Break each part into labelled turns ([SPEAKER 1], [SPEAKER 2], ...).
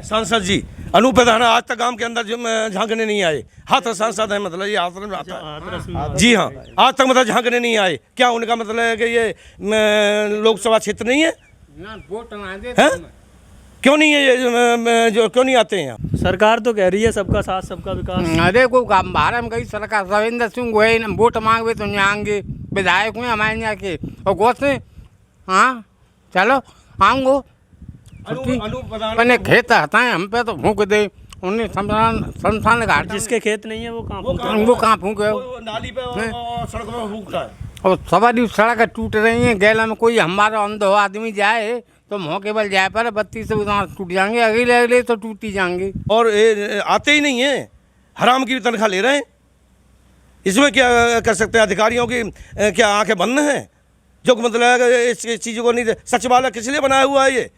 [SPEAKER 1] सांसद जी अनूप प्रधान आज तक गांव के अंदर झांकने नहीं आए। हाथरस सांसद है, मतलब ये हाथरस में आता है। जी हाँ, आज तक मतलब झांकने नहीं आए। क्या उनका मतलब है कि ये लोकसभा क्षेत्र नहीं है? क्यों नहीं है ये जो क्यों नहीं आते हैं यहाँ?
[SPEAKER 2] सरकार तो कह रही है सबका साथ सबका विकास।
[SPEAKER 3] अरे को भारत में कई सरकार रविंद्र सिंह हुए वोट मांगे तो यहाँ आएंगे, विधायक हुए हमारे यहाँ के और गोश्त हाँ चलो आऊँगो मैंने खेत हटाए हम पे तो फूंक दे उन्हें शमशान घाट।
[SPEAKER 2] जिसके खेत नहीं है वो
[SPEAKER 3] कहाँ फूंके
[SPEAKER 2] नाली पे और सड़क पे फूंकता है।
[SPEAKER 3] और सवारी सड़क टूट रही है, गैला में कोई हमारा अंध हो आदमी जाए तो मुँह केवल जाए पर बत्ती से टूट जाएंगे, अगले अगले तो टूट ही जाएंगे।
[SPEAKER 2] और आते ही नहीं है, हराम की भी तनख्वाह ले रहे हैं। इसमें क्या कर सकते हैं? अधिकारियों की क्या आंखें बंद हैं? जो मतलब इस चीज़ों को नहीं, सचिवालय किस लिए बनाया हुआ है ये?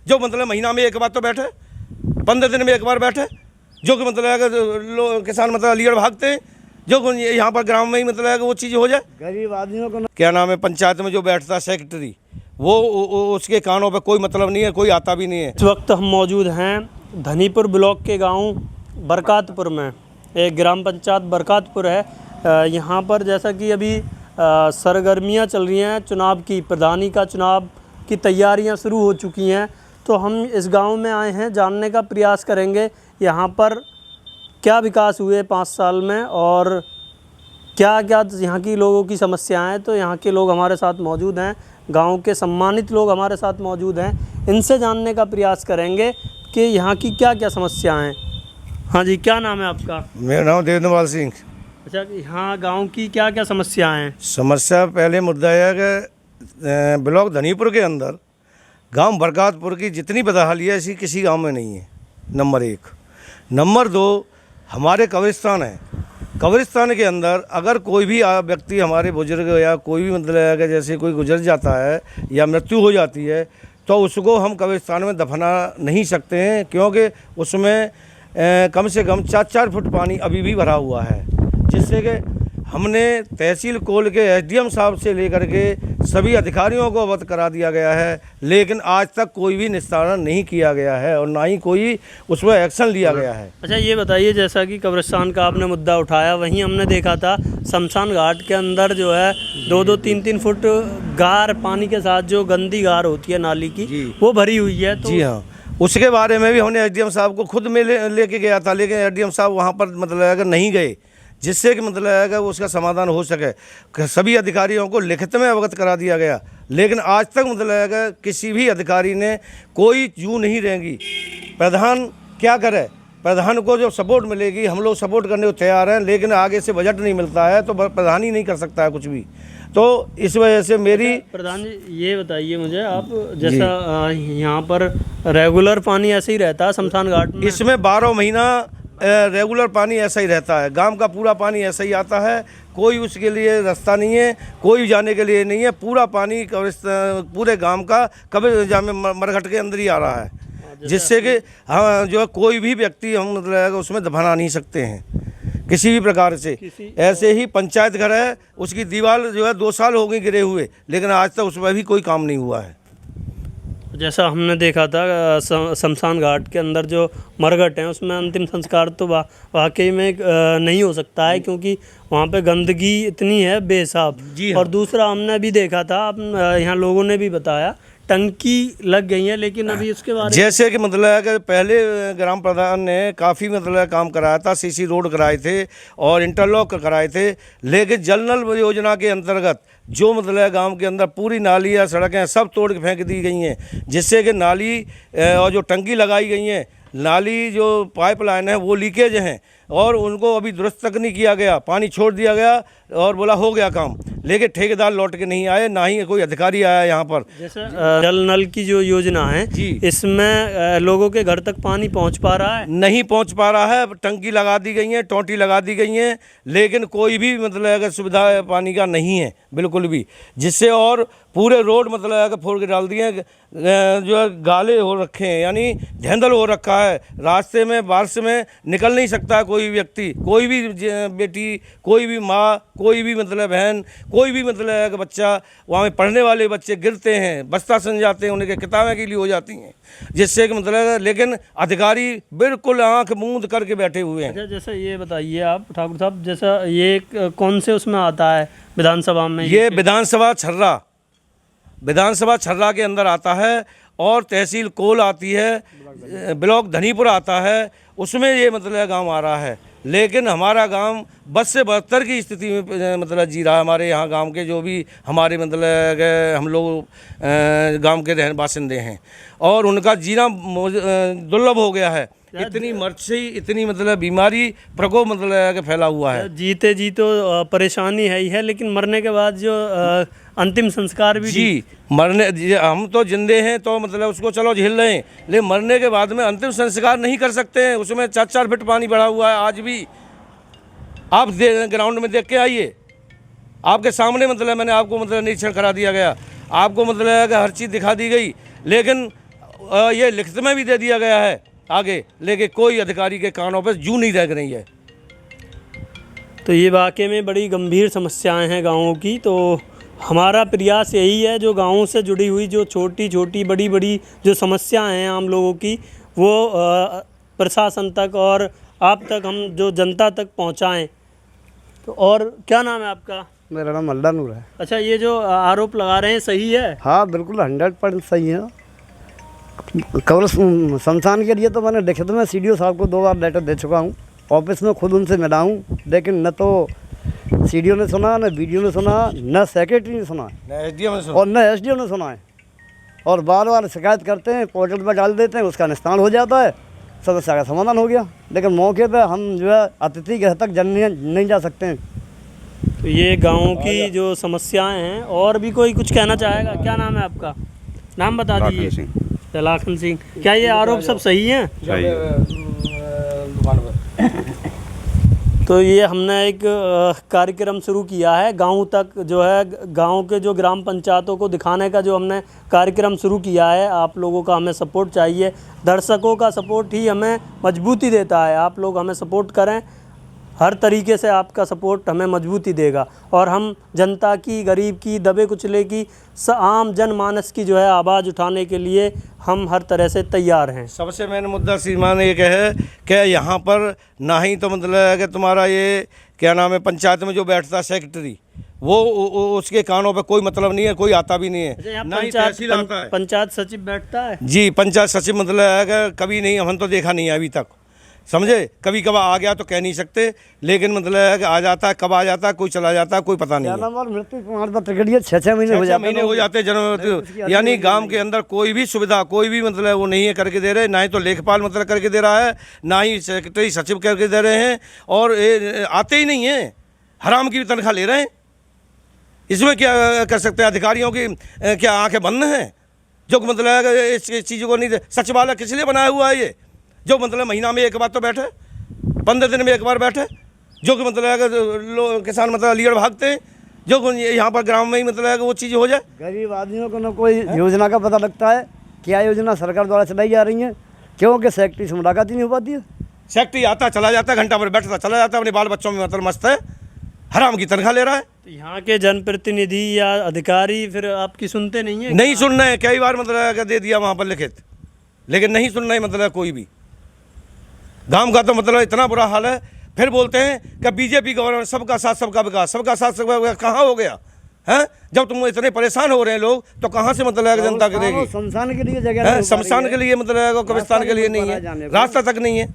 [SPEAKER 2] जो मतलब महीना में एक बार तो बैठे, 15 दिन में एक बार बैठे, जो कि मतलब किसान मतलब अलीगढ़ भागते हैं, जो यहाँ पर ग्राम में ही मतलब वो चीज़ हो जाए।
[SPEAKER 4] गरीब आदमियों को
[SPEAKER 2] क्या नाम है, पंचायत में जो बैठता है सेक्रेटरी, वो उसके कानों पे कोई मतलब नहीं है, कोई आता भी नहीं है।
[SPEAKER 5] इस वक्त हम मौजूद हैं धनीपुर ब्लॉक के गांव बरकातपुर में। एक ग्राम पंचायत बरकातपुर है। यहाँ पर जैसा कि अभी सरगर्मियाँ चल रही हैं चुनाव की, प्रधानी का चुनाव की तैयारियाँ शुरू हो चुकी हैं, तो हम इस गांव में आए हैं, जानने का प्रयास करेंगे यहाँ पर क्या विकास हुए 5 साल में और क्या क्या यहाँ की लोगों की समस्याएं हैं। तो यहाँ के लोग हमारे साथ मौजूद हैं, गांव के सम्मानित लोग हमारे साथ मौजूद हैं, इनसे जानने का प्रयास करेंगे कि यहाँ की क्या क्या समस्याएं हैं। हाँ जी, क्या नाम है आपका?
[SPEAKER 2] मेरा नाम देवेंद्रपाल सिंह।
[SPEAKER 5] अच्छा, यहाँ गांव की क्या क्या समस्याएं हैं?
[SPEAKER 2] समस्या पहले मुद्दा यह है कि ब्लॉक धनीपुर के अंदर गांव बरकातपुर की जितनी बदहाली है ऐसी किसी गांव में नहीं है, नंबर 1। नंबर 2, हमारे कब्रिस्तान है। कब्रिस्तान के अंदर अगर कोई भी व्यक्ति, हमारे बुजुर्ग या कोई भी मतलब है जैसे कोई गुजर जाता है या मृत्यु हो जाती है, तो उसको हम कब्रिस्तान में दफना नहीं सकते हैं, क्योंकि उसमें कम से कम 4-4 फुट पानी अभी भी भरा हुआ है। जिससे कि हमने तहसील कोल के एसडीएम साहब से लेकर के सभी अधिकारियों को अवगत करा दिया गया है, लेकिन आज तक कोई भी निस्तारण नहीं किया गया है और ना ही कोई उस पर एक्शन लिया गया है।
[SPEAKER 5] अच्छा, ये बताइए, जैसा कि कब्रिस्तान का आपने मुद्दा उठाया, वहीं हमने देखा था शमशान घाट के अंदर जो है 2-2, 3-3 फुट गार पानी के साथ जो गंदी गार होती है नाली की, वो भरी हुई है। तो
[SPEAKER 2] जी हाँ, उसके बारे में भी हमने एसडीएम साहब को खुद में लेके गया था, लेकिन एसडीएम साहब वहाँ पर मतलब अगर नहीं गए, जिससे कि मतलब है कि उसका समाधान हो सके। सभी अधिकारियों को लिखित में अवगत करा दिया गया, लेकिन आज तक मतलब है कि किसी भी अधिकारी ने कोई जू नहीं रहेंगी। प्रधान क्या करे? प्रधान को जो सपोर्ट मिलेगी, हम लोग सपोर्ट करने को तैयार हैं, लेकिन आगे से बजट नहीं मिलता है तो प्रधान ही नहीं कर सकता है कुछ भी। तो इस वजह से मेरी
[SPEAKER 5] प्रधान जी, ये बताइए मुझे आप, जैसा यहाँ पर रेगुलर पानी ऐसे ही रहता है शमशान घाट में?
[SPEAKER 2] इसमें 12 महीना रेगुलर पानी ऐसा ही रहता है, गांव का पूरा पानी ऐसा ही आता है, कोई उसके लिए रास्ता नहीं है, कोई जाने के लिए नहीं है। पूरा पानी पूरे गांव का कब्र मरघट के अंदर ही आ रहा है, जिससे कि हाँ जो है कोई भी व्यक्ति हम मतलब उसमें दफना नहीं सकते हैं किसी भी प्रकार से। ऐसे ही पंचायत घर है, उसकी दीवार जो है 2 साल हो गई गिरे हुए, लेकिन आज तक उसमें भी कोई काम नहीं हुआ है।
[SPEAKER 5] जैसा हमने देखा था शमशान घाट के अंदर जो मरघट हैं उसमें अंतिम संस्कार तो वाकई में नहीं हो सकता है, क्योंकि वहाँ पे गंदगी इतनी है बेहिसाब। और दूसरा हमने भी देखा था, यहाँ लोगों ने भी बताया, टंकी लग गई है, लेकिन अभी उसके बारे में
[SPEAKER 2] जैसे कि मतलब है कि पहले ग्राम प्रधान ने काफ़ी मतलब काम कराया था, सीसी रोड कराए थे और इंटरलॉक कराए थे, लेकिन जल नल योजना के अंतर्गत जो मतलब है गांव के अंदर पूरी नाली या सड़कें सब तोड़ के फेंक दी गई हैं, जिससे कि नाली और जो टंकी लगाई गई हैं, नाली जो पाइपलाइन है वो लीकेज हैं और उनको अभी दुरुस्त तक नहीं किया गया। पानी छोड़ दिया गया और बोला हो गया काम, लेकिन ठेकेदार लौट के नहीं आए, ना ही कोई अधिकारी आया यहाँ पर।
[SPEAKER 5] जैसे जल नल की जो योजना है, इसमें लोगों के घर तक पानी पहुँच पा रहा है?
[SPEAKER 2] नहीं पहुँच पा रहा है। टंकी लगा दी गई है, टोंटी लगा दी गई हैं, लेकिन कोई भी मतलब सुविधा पानी का नहीं है बिल्कुल भी, जिससे और पूरे रोड मतलब है कि फोड़ के डाल दिए हैं। जो है गाले हो रखे हैं, यानी धैंधल हो रखा है। रास्ते में बारिश में निकल नहीं सकता कोई व्यक्ति, कोई भी बेटी, कोई भी माँ, कोई भी मतलब बहन, कोई भी मतलब है कि बच्चा, वहाँ में पढ़ने वाले बच्चे गिरते हैं, बस्ता सन जाते हैं, उनके किताबें के लिए हो जाती हैं, जिससे कि मतलब, लेकिन अधिकारी बिल्कुल आंख मूंद करके बैठे हुए हैं।
[SPEAKER 5] अच्छा, जैसे ये बताइए आप ठाकुर साहब, जैसा ये कौन से उसमें आता है विधानसभा में?
[SPEAKER 2] ये विधानसभा छर्रा के अंदर आता है, और तहसील कोल आती है, ब्लॉक धनीपुर आता है, उसमें ये मतलब गांव आ रहा है। लेकिन हमारा गांव बद से बदतर की स्थिति में मतलब जी रहा है। हमारे यहाँ गांव के जो भी हमारे मतलब हम लोग गांव के रहने बासिंदे हैं, और उनका जीना दुर्लभ हो गया है। इतनी मर्ची, इतनी मतलब बीमारी प्रकोप मतलब फैला हुआ है।
[SPEAKER 5] जीते जी तो परेशानी है ही है, लेकिन मरने के बाद जो अंतिम संस्कार भी
[SPEAKER 2] जी, हम तो जिंदे हैं तो मतलब उसको चलो झेल रहे हैं, लेकिन मरने के बाद में अंतिम संस्कार नहीं कर सकते हैं। उसमें 4-4 फीट पानी बढ़ा हुआ है आज भी। आप ग्राउंड में देख के आइए, आपके सामने मतलब मैंने आपको मतलब निरीक्षण करा दिया गया, आपको मतलब हर चीज़ दिखा दी गई, लेकिन ये लिखित में भी दे दिया गया है आगे, लेकिन कोई अधिकारी के कानों पर जू नहीं रह रही है।
[SPEAKER 5] तो ये वाकई में बड़ी गंभीर समस्याएं हैं गाँवों की। तो हमारा प्रयास यही है, जो गाँवों से जुड़ी हुई जो छोटी छोटी बड़ी बड़ी जो समस्याएं हैं आम लोगों की, वो प्रशासन तक और आप तक, हम जो जनता तक पहुंचाएं। तो और क्या नाम है आपका?
[SPEAKER 4] मेरा नाम अल्लाह नूर है।
[SPEAKER 5] अच्छा, ये जो आरोप लगा रहे हैं सही है?
[SPEAKER 4] हाँ, बिल्कुल 100% सही है। केवल शमशान के लिए तो मैंने लिखित में सीडीओ साहब को 2 बार लेटर दे चुका हूँ, ऑफिस में खुद उनसे मिला हूँ, लेकिन न तो सीडीओ ने सुना, न बीडीओ ने सुना, न सेक्रेटरी ने सुना और न एसडीओ ने सुना है। और बार बार शिकायत करते हैं, पोर्टल पर डाल देते हैं, उसका निस्तारण हो जाता है, समस्या का समाधान हो गया। लेकिन मौके पर हम जो है अतिथि गृह तक नहीं जा सकते हैं।
[SPEAKER 5] तो ये गाँवों की जो समस्याएं हैं। और भी कोई कुछ कहना चाहेगा? क्या नाम है आपका? नाम बता दीजिए। लाखन सिंह। क्या ये आरोप सब सही हैं? तो ये हमने एक कार्यक्रम शुरू किया है, गांव तक जो है, गांव के जो ग्राम पंचायतों को दिखाने का जो हमने कार्यक्रम शुरू किया है। आप लोगों का हमें सपोर्ट चाहिए, दर्शकों का सपोर्ट ही हमें मजबूती देता है। आप लोग हमें सपोर्ट करें, हर तरीके से आपका सपोर्ट हमें मजबूती देगा, और हम जनता की, गरीब की, दबे कुचले की, आम जनमानस की जो है आवाज़ उठाने के लिए हम हर तरह से तैयार हैं।
[SPEAKER 2] सबसे मेन मुद्दा श्रीमान एक है कि यहाँ पर ना ही तो मतलब है कि तुम्हारा ये क्या नाम है, पंचायत में जो बैठता है सेक्रेटरी, वो उसके कानों पे कोई मतलब नहीं है, कोई आता भी नहीं है। ना ही तहसील आता है।
[SPEAKER 5] पंचायत सचिव बैठता है?
[SPEAKER 2] जी, पंचायत सचिव मतलब है कि कभी नहीं, हम तो देखा नहीं है अभी तक, समझे। कभी कभार आ गया तो कह नहीं सकते, लेकिन मतलब है कि आ जाता है, कब आ जाता है, कोई चला जाता है, कोई पता नहीं है।
[SPEAKER 4] मृत्यु प्रमाण पत्र के लिए 6-6 महीने हो जाते हैं
[SPEAKER 2] जन्म। यानी गांव के अंदर कोई भी सुविधा, कोई भी मतलब वो नहीं है करके दे रहे, ना ही तो लेखपाल मतलब करके दे रहा है, ना ही सेक्रेटरी सचिव करके दे रहे हैं, और आते ही नहीं है, हराम की भी तनख्वाह ले रहे हैं। इसमें क्या कर सकते हैं? अधिकारियों की क्या आंखें बंद हैं जो मतलब इस चीज़ों को नहीं? सचिवालय किस लिए बनाया हुआ है ये, जो मतलब महीना में एक बार तो बैठे, 15 दिन में एक बार बैठे, जो कि मतलब किसान मतलब अलीगढ़ भागते हैं, जो यहाँ पर ग्राम में ही मतलब है कि वो चीज़ हो जाए।
[SPEAKER 4] गरीब आदमियों को न कोई योजना का पता लगता है, क्या योजना सरकार द्वारा चलाई जा रही है, क्योंकि सेक्रेटरी से मुलाकात ही नहीं हो पाती है।
[SPEAKER 2] सेक्रेटरी आता चला जाता है, घंटा भर बैठता चला जाता है, अपने बाल बच्चों में मतलब मस्त है, हराम की तनख्वाह ले रहा है।
[SPEAKER 5] तो यहाँ के जनप्रतिनिधि या अधिकारी फिर आपकी सुनते नहीं है?
[SPEAKER 2] नहीं सुन रहे हैं, कई बार मतलब दे दिया वहाँ पर लिखित, लेकिन नहीं सुन रहे मतलब कोई भी। गांव का तो मतलब इतना बुरा हाल है। फिर बोलते हैं कि बीजेपी गवर्नमेंट, सबका साथ सबका विकास, सबका साथ सबका विकास कहाँ हो गया है? जब तुम इतने परेशान हो रहे हैं लोग, तो कहाँ से मतलब जनता करेगी?
[SPEAKER 4] शमशान के लिए जगह है,
[SPEAKER 2] शमशान के लिए मतलब कब्रिस्तान के लिए नहीं है, रास्ता तक नहीं है,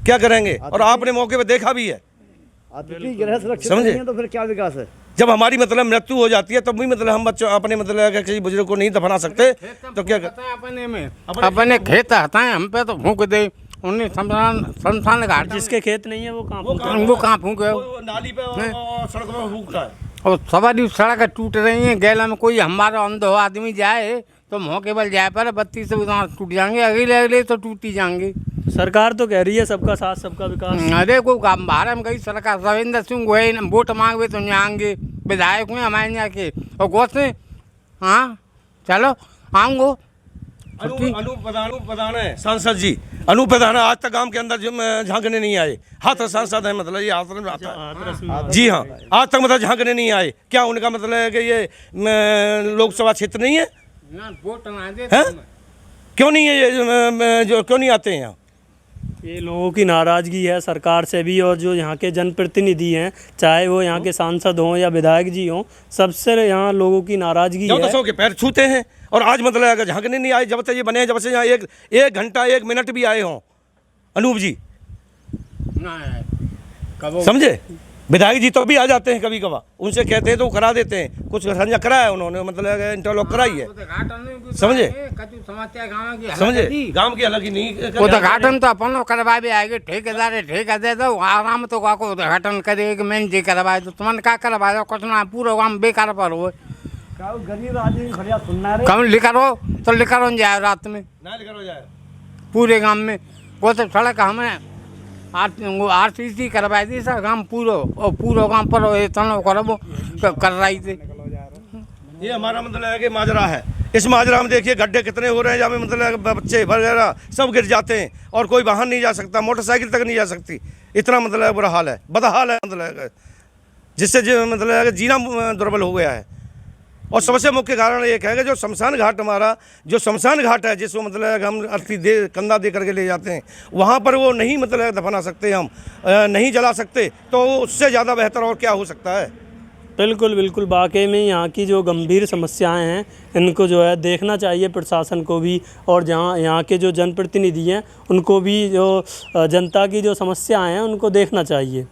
[SPEAKER 2] क्या करेंगे? और आपने मौके पर देखा भी है,
[SPEAKER 4] अतिथि गृह सुरक्षित नहीं है तो फिर क्या विकास है?
[SPEAKER 2] जब हमारी मतलब मृत्यु हो जाती है तब भी मतलब हम बच्चों अपने मतलब किसी बुजुर्ग को नहीं दफना सकते, तो क्या करते हैं?
[SPEAKER 3] अपने में अपने खेत हटाएं, हम पे तो फूंक दे, उन्हें शमशान घाट।
[SPEAKER 5] जिसके खेत नहीं है वो कहाँ
[SPEAKER 3] फूंके?
[SPEAKER 2] नाली पे और सड़क पे फूंकता है।
[SPEAKER 3] और सवारी सड़क टूट रही है, गैला में कोई हमारा अंधो आदमी जाए तो मौके पर जाए पर बत्ती से टूट जाएंगे, अगले तो टूटी जाएंगे।
[SPEAKER 5] सरकार तो कह रही है सबका साथ सबका विकास।
[SPEAKER 3] अरे कोई बाहर में गई सरकार, रविंद्र सिंह गोयल वोट मांगे तो यहाँ आएंगे, विधायक हुए हमारे यहाँ के, और गौसे हाँ चलो आऊँगो।
[SPEAKER 1] अनूप प्रधान है सांसद जी, अनूप प्रधान है, आज तक गांव के अंदर झांकने नहीं आए। हाथरस सांसद है, मतलब ये हाथरस में आता है। जी हाँ, आज तक मतलब झांकने नहीं आए। क्या उनका मतलब है कि ये लोकसभा क्षेत्र नहीं है?
[SPEAKER 3] वोट ना दे
[SPEAKER 1] हैं? क्यों नहीं है ये जो क्यों नहीं आते हैं यहाँ?
[SPEAKER 5] ये लोगों की नाराज़गी है सरकार से भी, और जो यहाँ के जनप्रतिनिधि हैं, चाहे वो यहाँ के सांसद हों या विधायक जी हों, सबसे यहाँ लोगों की नाराज़गी
[SPEAKER 1] जब
[SPEAKER 5] है।
[SPEAKER 1] दसों के पैर छूते हैं, और आज मतलब अगर झांकने नहीं आए, जब से ये बने हैं, जब से यहाँ एक घंटा 1 मिनट भी आए हों अनूप जी, समझे? विधायक जी तो भी आ जाते हैं कभी कभार, उनसे कहते हैं तो वो करा देते हैं। कुछ संजय कराया उन्होंने, मतलब इंटरलॉक कराई है, समझे? समझे? गांव की अलग ही नहीं।
[SPEAKER 3] उद्घाटन तो अपन करवा भी आएंगे, ठेकेदार ठेका दे दो आराम तो का को उद्घाटन करे कि मैंने जी करवाए तो तुमने क्या करवा दो, कुछ ना पूरा काम बेकार पर हो।
[SPEAKER 4] गरीब आदमी खड़िया सुनना रे
[SPEAKER 3] कम लिखा रहो तो लिखा रहो जाए रात में
[SPEAKER 1] ना लिखा जाए
[SPEAKER 3] पूरे गांव में। वो तो सड़क हमें RCC करवाई थी सर गांव पूरा, और पूरा गांव पर तनो करबो कर रही थी।
[SPEAKER 1] ये हमारा मतलब है कि माजरा है। इस माजरा में देखिए गड्ढे कितने हो रहे हैं, जहाँ पे मतलब बच्चे वगैरह सब गिर जाते हैं, और कोई बाहर नहीं जा सकता, मोटरसाइकिल तक नहीं जा सकती। इतना मतलब बुरा हाल है, बदहाल है, मतलब जिससे मतलब जीना दुर्बल हो गया है। और सबसे मुख्य कारण एक है कि जो शमशान घाट हमारा जो शमशान घाट है, जिसको मतलब हम अर्थी दे कंधा दे करके ले जाते हैं, वहाँ पर वो नहीं मतलब दफना सकते, हम नहीं जला सकते, तो उससे ज़्यादा बेहतर और क्या हो सकता है?
[SPEAKER 5] बिल्कुल बिल्कुल, वाकई में यहाँ की जो गंभीर समस्याएं हैं, इनको जो है देखना चाहिए प्रशासन को भी, और जहाँ यहाँ के जो जनप्रतिनिधि हैं उनको भी, जो जनता की जो समस्याएं हैं उनको देखना चाहिए।